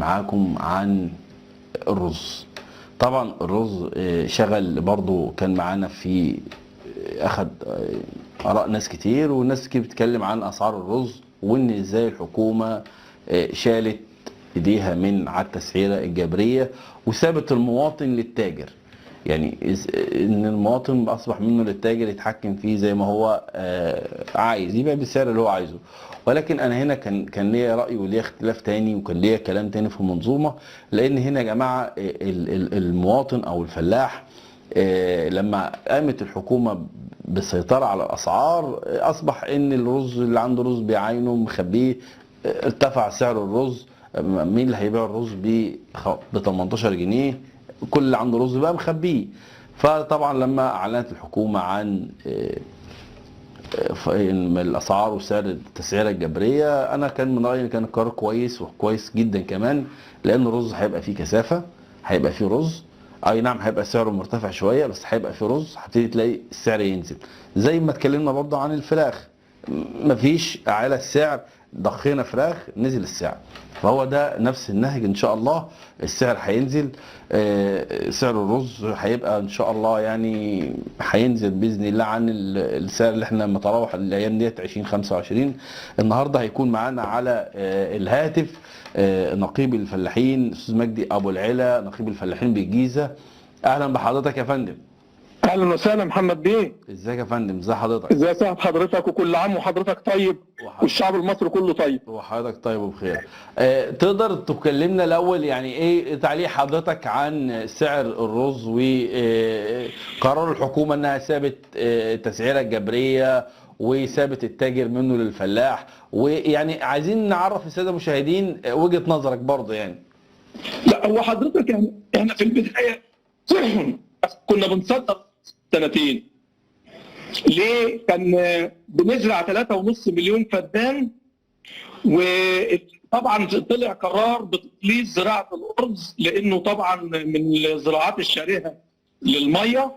معاكم عن الرز. طبعا الرز شغل برضو، كان معانا في اخد اراء ناس كتير، والناس كتير بتتكلم عن اسعار الرز، وان ازاي الحكومه شالت ايديها من على التسعيره الجبريه وسابت المواطن للتاجر. يعني ان المواطن اصبح منه للتاجر يتحكم فيه زي ما هو عايز، يبيع بالسعر اللي هو عايزه. ولكن انا هنا كان ليا راي وليا اختلاف تاني، وكان ليا كلام تاني في المنظومه. لان هنا يا جماعه المواطن او الفلاح لما قامت الحكومه بالسيطره على الاسعار، اصبح ان الرز اللي عنده رز بيعاينه مخبيه، ارتفع سعر الرز. مين اللي هيبيع الرز ب 18 جنيه؟ كل اللي عنده رز بقى مخبيه. فطبعا لما اعلنت الحكومه عن الاسعار وسعر التسعيره الجبريه، انا كان من رايي ان كان القرار كويس وكويس جدا كمان، لان الرز هيبقى فيه كثافه، هيبقى فيه رز. اي نعم هيبقى سعره مرتفع شويه، بس هيبقى فيه رز، هتبتدي تلاقي السعر ينزل. زي ما اتكلمنا برضه عن الفراخ، مفيش اعلى السعر، ضخينا فراخ نزل السعر. فهو ده نفس النهج ان شاء الله، السعر هينزل. سعر الرز هيبقى ان شاء الله يعني هينزل باذن الله عن السعر اللي احنا متراوح الايام ديت 20-25. النهارده هيكون معانا على الهاتف نقيب الفلاحين استاذ مجدي ابو العلا، نقيب الفلاحين بالجيزه. اهلا بحضرتك يا فندم. اهلا وسهلا محمد بيه. ازيك يا فندم؟ ازي حضرتك؟ ازي صحة حضرتك، وكل عام وحضرتك طيب والشعب المصري كله طيب. وحضرتك طيب وبخير. تقدر تكلمنا الاول يعني ايه تعليق حضرتك عن سعر الرز وقرار الحكومه انها سابت التسعيره الجبريه وسابت التاجر منه للفلاح، ويعني عايزين نعرف الساده المشاهدين وجهه نظرك برضه يعني. لا هو حضرتك يعني احنا في البدايه كنا بنصدر سنتين. ليه؟ كان بنزرع 3.5 مليون فدان، وطبعا طلع قرار بتقليص زراعه الارز لانه طبعا من الزراعات الشرهه للميه،